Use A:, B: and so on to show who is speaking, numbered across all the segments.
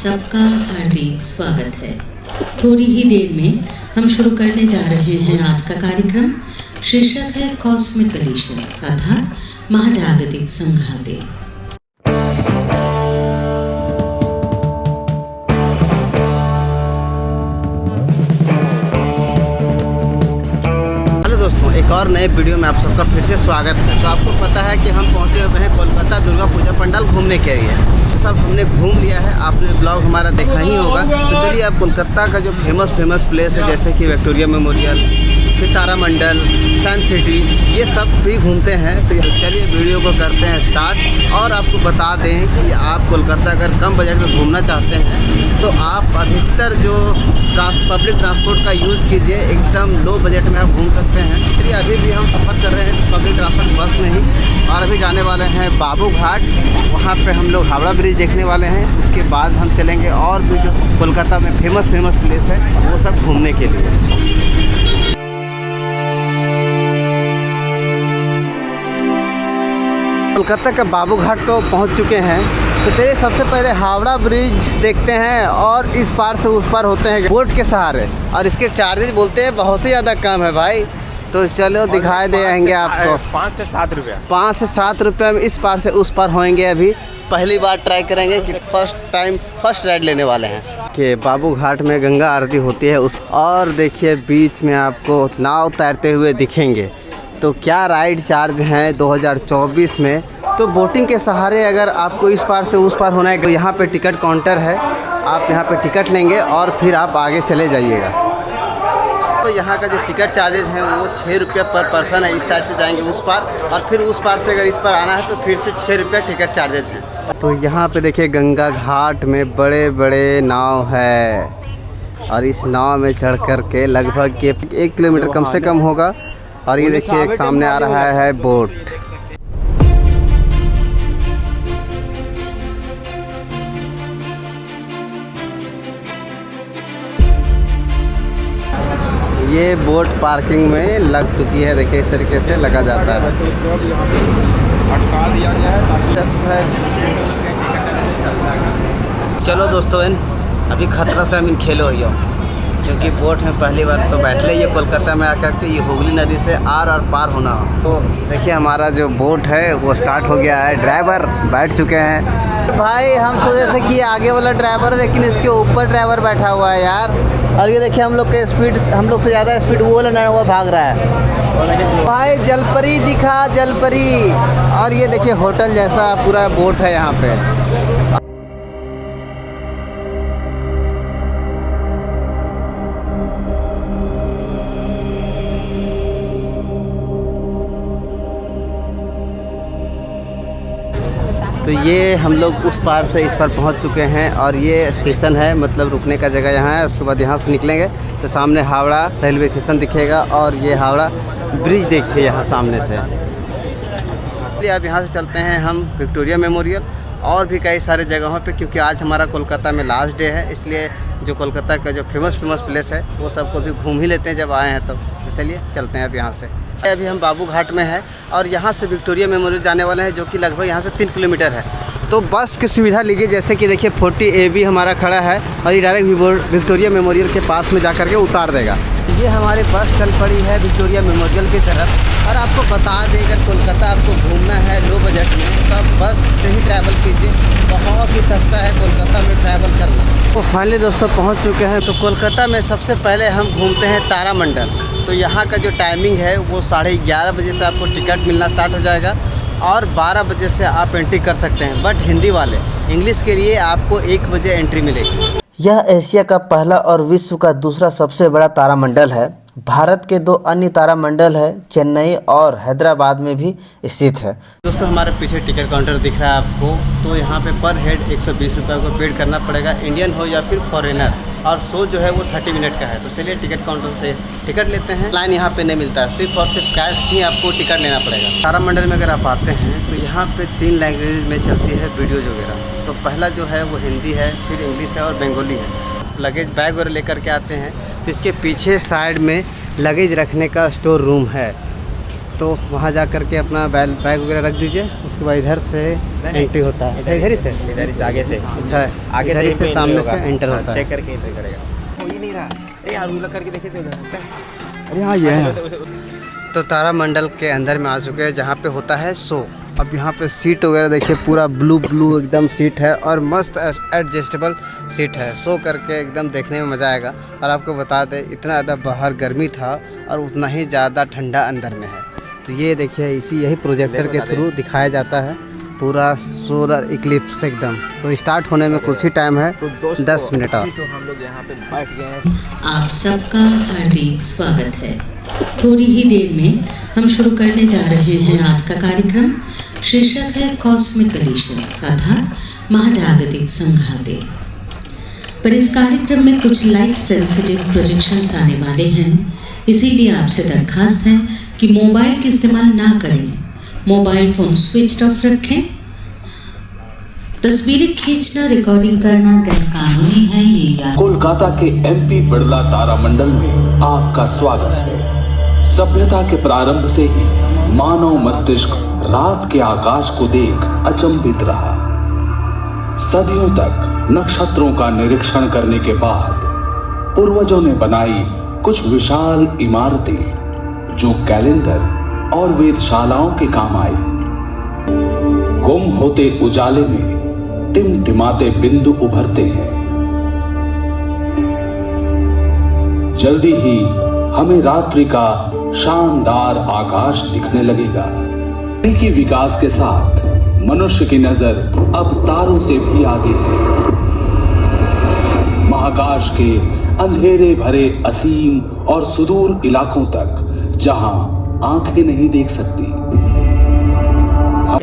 A: सबका हार्दिक स्वागत है। थोड़ी ही देर में हम शुरू करने जा रहे हैं आज का कार्यक्रम। शीर्षक है कॉस्मिक कलिशन्स अर्थात महाजागतिक संघाते।
B: दोस्तों, एक और नए वीडियो में आप सबका फिर से स्वागत है। तो आपको पता है कि हम पहुंचे हुए हैं कोलकाता दुर्गा पूजा पंडाल घूमने के लिए। सब हमने घूम लिया है, आपने ब्लॉग हमारा देखा ही होगा। तो चलिए अब कोलकाता का जो फेमस प्लेस है जैसे कि विक्टोरिया मेमोरियल, फिर तारामंडल, सन सिटी, ये सब भी घूमते हैं। तो चलिए वीडियो को करते हैं स्टार्ट। और आपको बता दें कि आप कोलकाता अगर कम बजट में घूमना चाहते हैं तो आप अधिकतर जो पब्लिक ट्रांसपोर्ट का यूज़ कीजिए, एकदम लो बजट में आप घूम सकते हैं। चलिए अभी भी हम सफ़र कर रहे हैं पब्लिक ट्रांसपोर्ट बस में ही, और अभी जाने वाले हैं बाबू घाट। वहाँ पे हम लोग हावड़ा ब्रिज देखने वाले हैं। उसके बाद हम चलेंगे और भी जो कोलकाता में फेमस प्लेस है वो सब घूमने के लिए। कोलकाता का बाबू घाट तो पहुंच चुके हैं। तो चलिए सबसे पहले हावड़ा ब्रिज देखते हैं और इस पार से उस पार होते हैं बोट के सहारे। और इसके चार्जेस बोलते हैं बहुत ही ज़्यादा कम है भाई। तो चलो दिखाई देंगे आपको।
C: 5 से 7 रुपया।
B: 5 से 7 रुपये में इस पार से उस पार होंगे। अभी पहली बार ट्राई करेंगे कि फर्स्ट राइड लेने वाले हैं कि बाबू घाट में गंगा आरती होती है उस। और देखिए बीच में आपको नाव तैरते हुए दिखेंगे। तो क्या राइड चार्ज हैं 2024 में। तो बोटिंग के सहारे अगर आपको इस पार से उस पार होना है तो यहाँ पे टिकट काउंटर है, आप यहाँ पे टिकट लेंगे और फिर आप आगे चले जाइएगा। तो यहाँ का जो टिकट चार्जेस हैं वो 6 रुपये पर पर्सन है। इस साइड से जाएंगे उस पार, और फिर उस पार से अगर इस पर आना है तो फिर से 6 रुपये टिकट चार्जेस हैं। तो यहाँ पे देखिए गंगा घाट में बड़े बड़े नाव है, और इस नाव में चढ़ कर के लगभग 1 किलोमीटर कम से कम होगा। और ये देखिए एक सामने आ रहा है बोट। ये बोट पार्किंग में लग चुकी है। देखिए इस तरीके से लगा जाता है।
C: अटका दिया गया है।
B: चलो दोस्तों, अभी खतरा से हम खेलो ही हो, क्योंकि बोट में पहली बार तो बैठ ले ये कोलकाता में आकर के ये हुगली नदी से आर और पार होना हो। तो देखिए हमारा जो बोट है वो स्टार्ट हो गया है। ड्राइवर बैठ चुके हैं। भाई हम सोचे थे कि आगे वाला ड्राइवर है, लेकिन इसके ऊपर ड्राइवर बैठा हुआ है यार। और ये देखिए हम लोग के स्पीड, हम लोग से ज़्यादा स्पीड वो वाला हुआ भाग रहा है। भाई जलपरी दिखा, जलपरी। और ये देखिए होटल जैसा पूरा बोट है यहाँ पे। तो ये हम लोग उस पार से इस पार पहुंच चुके हैं, और ये स्टेशन है, मतलब रुकने का जगह यहाँ है। उसके बाद यहाँ से निकलेंगे तो सामने हावड़ा रेलवे स्टेशन दिखेगा, और ये हावड़ा ब्रिज देखिए यहाँ सामने से। अब यहाँ से चलते हैं हम विक्टोरिया मेमोरियल और भी कई सारे जगहों पे, क्योंकि आज हमारा कोलकाता में लास्ट डे है। इसलिए जो कोलकाता का जो फेमस प्लेस है वो सबको भी घूम ही लेते हैं जब आए हैं तब। तो चलिए चलते हैं अब यहाँ से। अभी हम बाबू घाट में हैं और यहाँ से विक्टोरिया मेमोरियल जाने वाले हैं, जो कि लगभग यहाँ से 3 किलोमीटर है। तो बस की सुविधा लीजिए, जैसे कि देखिए 40AB हमारा खड़ा है, और ये डायरेक्ट विक्टोरिया मेमोरियल के पास में जा कर के उतार देगा। ये हमारी बस चल पड़ी है विक्टोरिया मेमोरियल की तरफ। और आपको बता दें, अगर कोलकाता आपको घूमना है लो बजट में तो बस से ही ट्रैवल कीजिए। बहुत ही सस्ता है कोलकाता में ट्रैवल करना। तो फाइनली दोस्तों पहुंच चुके हैं। तो कोलकाता में सबसे पहले हम घूमते हैं तारामंडल। तो यहाँ का जो टाइमिंग है वो 11:30 बजे से आपको टिकट मिलना स्टार्ट हो जाएगा, और 12 बजे से आप एंट्री कर सकते हैं। बट हिंदी वाले, इंग्लिश के लिए आपको 1 बजे एंट्री मिलेगी। यह एशिया का पहला और विश्व का दूसरा सबसे बड़ा तारामंडल है। भारत के 2 अन्य तारामंडल है, चेन्नई और हैदराबाद में भी स्थित है। दोस्तों हमारे पीछे टिकट काउंटर दिख रहा है आपको। तो यहाँ पे पर हेड 120 रुपये को पेड करना पड़ेगा, इंडियन हो या फिर फॉरेनर। और शो जो है वो 30 मिनट का है। तो चलिए टिकट काउंटर से टिकट लेते हैं। लाइन यहाँ पे नहीं मिलता है, सिर्फ और सिर्फ कैश ही आपको टिकट लेना पड़ेगा। तारामंडल में अगर आप आते हैं तो यहाँ पे 3 लैंग्वेज में चलती है वीडियोज़ वगैरह। तो पहला जो है वो हिंदी है, फिर इंग्लिश है और बंगाली है। लगेज बैग वगैरह लेकर के आते हैं तो इसके पीछे साइड में लगेज रखने का स्टोर रूम है। तो वहाँ जा कर के अपना बैग वगैरह रख दीजिए, उसके बाद इधर से एंट्री होता है। इधर ही से
C: आगे से
B: अच्छा,
C: आगे
B: इधर ही से सामने से एंटर
C: हाँ,
B: होता है।
C: चेक करके एंटर करेगा। हो ही नहीं रहा। यार उल्ला करके देखे थे उधर।
B: अरे हाँ, ये है। तो तारामंडल के अंदर में आ चुके हैं जहाँ पे होता है शो। अब यहाँ पे सीट वगैरह देखिए, पूरा ब्लू एकदम सीट है और मस्त एडजस्टेबल सीट है। शो करके एकदम देखने में मज़ा आएगा। और आपको बता दें, इतना ज़्यादा बाहर गर्मी था और उतना ही ज़्यादा ठंडा अंदर में है। तो ये देखिए, यही प्रोजेक्टर के थ्रू दिखाया जाता है पूरा सोलर इक्लिप्स एकदम। तो स्टार्ट होने में कुछ ही टाइम है, 10 मिनट और।
C: तो हम लोग यहाँ पे बैठ गए हैं।
A: आप सबका हार्दिक स्वागत है। थोड़ी ही देर में हम शुरू करने जा रहे हैं आज का कार्यक्रम। शीर्षक है कॉस्मिक कलीशंस अर्थात महाजागतिक संघाते। पर इस कार्यक्रम में कुछ लाइट सेंसिटिव प्रोजेक्शंस आने वाले हैं, इसीलिए आपसे दरखास्त है कि मोबाइल का इस्तेमाल ना करें। मोबाइल फ़ोन स्विच ऑफ रखें। तस्वीरें खींचना, रिकॉर्डिंग करना गैर कानूनी है। ये
D: कोलकाता के एमपी बिड़ला तारामंडल में आपका स्वागत है। सभ्यता के प्रारंभ से ही मानव मस्तिष्क रात के आकाश को देख अचंभित रहा। सदियों तक नक्षत्रों का निरीक्षण करने के बाद पूर्वजों ने बनाई कुछ विशाल इमारतें जो कैलेंडर और वेधशालाओं के काम आई। गुम होते उजाले में टिमटिमाते बिंदु उभरते हैं। जल्दी ही हमें रात्रि का शानदार आकाश दिखने लगेगा। तकनीकी विकास के साथ मनुष्य की नजर अब तारों से भी आगे है। महाकाश के अंधेरे भरे असीम और सुदूर इलाकों तक, जहां आंखें नहीं देख सकती।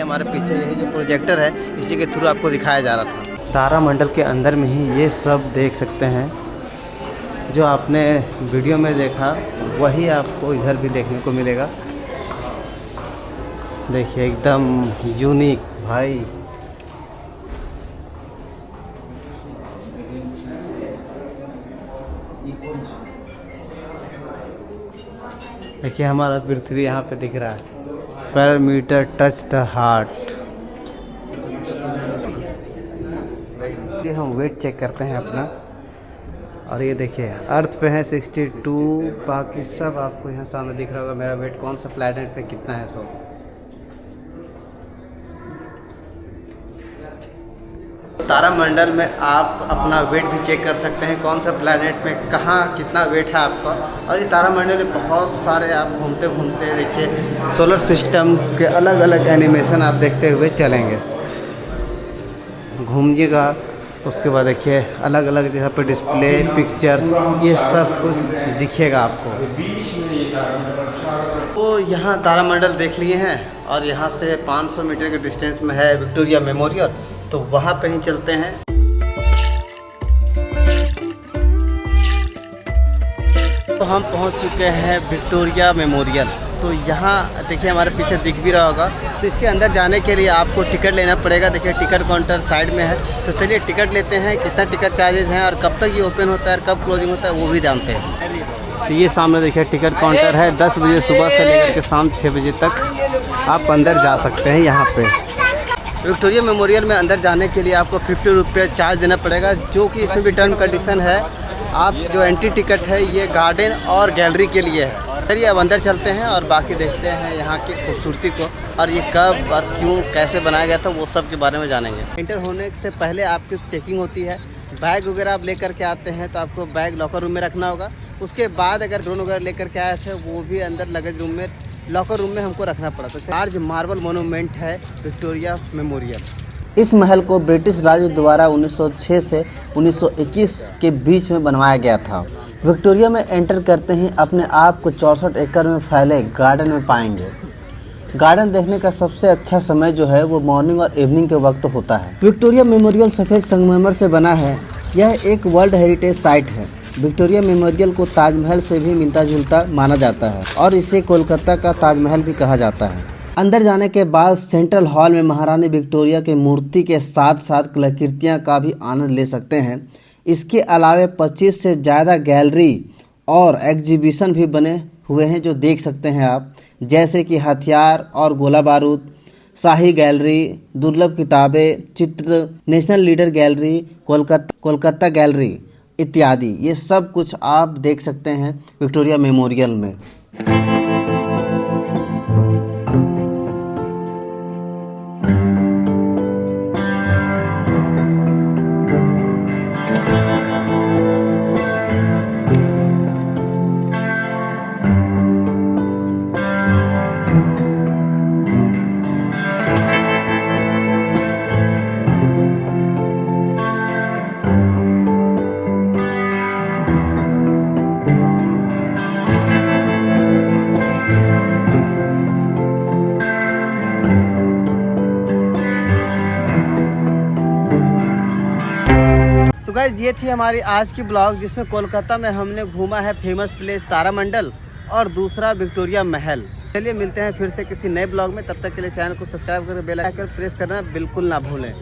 B: हमारे पीछे यही जो प्रोजेक्टर है, इसी के थ्रू आपको दिखाया जा रहा था। तारामंडल के अंदर में ही ये सब देख सकते हैं। जो आपने वीडियो में देखा वही आपको इधर भी देखने को मिलेगा। देखिए, एकदम यूनिक भाई। देखिए, हमारा पृथ्वी यहाँ पे दिख रहा है। Parameter touch the heart. ये हम वेट चेक करते हैं अपना, और ये देखिए अर्थ पे है 62। बाकी सब आपको यहाँ सामने दिख रहा होगा। मेरा वेट कौन सा प्लैनेट पे कितना है सो। तारामंडल में आप अपना वेट भी चेक कर सकते हैं, कौन सा प्लैनेट में कहाँ कितना वेट है आपका। और ये तारामंडल में बहुत सारे आप घूमते घूमते देखिए सोलर सिस्टम के अलग अलग एनिमेशन आप देखते हुए चलेंगे, घूमिएगा। उसके बाद देखिए अलग अलग जगह पर डिस्प्ले, पिक्चर्स, ये सब कुछ दिखेगा आपको। तो यहाँ तारामंडल देख लिए हैं, और यहाँ से 500 मीटर के डिस्टेंस में है विक्टोरिया मेमोरियल। तो वहाँ पे ही चलते हैं। तो हम पहुँच चुके हैं विक्टोरिया मेमोरियल। तो यहाँ देखिए हमारे पीछे दिख भी रहा होगा। तो इसके अंदर जाने के लिए आपको टिकट लेना पड़ेगा। देखिए टिकट काउंटर साइड में है। तो चलिए टिकट लेते हैं। कितना टिकट चार्जेस हैं और कब तक ये ओपन होता है और कब क्लोजिंग होता है वो भी जानते हैं। तो ये सामने देखिए टिकट काउंटर है। 10 बजे सुबह से लेकर के शाम 6 बजे तक आप अंदर जा सकते हैं। यहाँ पे विक्टोरिया मेमोरियल में अंदर जाने के लिए आपको 50 रुपये चार्ज देना पड़ेगा, जो कि इसमें भी टर्म कंडीशन है। आप जो एंट्री टिकट है ये गार्डन और गैलरी के लिए है। चलिए अब अंदर चलते हैं और बाकी देखते हैं यहाँ की खूबसूरती को, और ये कब और क्यों कैसे बनाया गया था वो सब के बारे में जानेंगे। एंटर होने से पहले आपकी चेकिंग होती है। बैग वगैरह आप लेकर के आते हैं तो आपको बैग लॉकर रूम में रखना होगा। उसके बाद अगर ड्रोन वगैरह लेकर के आए थे वो भी अंदर लगेज रूम में, लॉकर रूम में हमको रखना पड़ा। तो लार्ज मार्बल मोनूमेंट है विक्टोरिया मेमोरियल। इस महल को ब्रिटिश राज द्वारा 1906 से 1921 के बीच में बनवाया गया था। विक्टोरिया में एंटर करते ही अपने आप को 64 एकड़ में फैले गार्डन में पाएंगे। गार्डन देखने का सबसे अच्छा समय जो है वो मॉर्निंग और इवनिंग के वक्त होता है। विक्टोरिया मेमोरियल सफ़ेद संगमरमर से बना है। यह एक वर्ल्ड हेरिटेज साइट है। विक्टोरिया मेमोरियल को ताजमहल से भी मिलता जुलता माना जाता है और इसे कोलकाता का ताजमहल भी कहा जाता है। अंदर जाने के बाद सेंट्रल हॉल में महारानी विक्टोरिया की मूर्ति के साथ साथ कलाकृतियाँ का भी आनंद ले सकते हैं। इसके अलावा 25 से ज़्यादा गैलरी और एग्जीबिशन भी बने हुए हैं जो देख सकते हैं आप, जैसे कि हथियार और गोला बारूद, शाही गैलरी, दुर्लभ किताबें, चित्र, national leader gallery, Kolkata gallery इत्यादि। ये सब कुछ आप देख सकते हैं विक्टोरिया मेमोरियल में। तो गाइज ये थी हमारी आज की ब्लॉग, जिसमें कोलकाता में हमने घूमा है फेमस प्लेस तारामंडल और दूसरा विक्टोरिया महल। चलिए मिलते हैं फिर से किसी नए ब्लॉग में, तब तक के लिए चैनल को सब्सक्राइब करके बेल आइकन प्रेस करना बिल्कुल ना भूलें।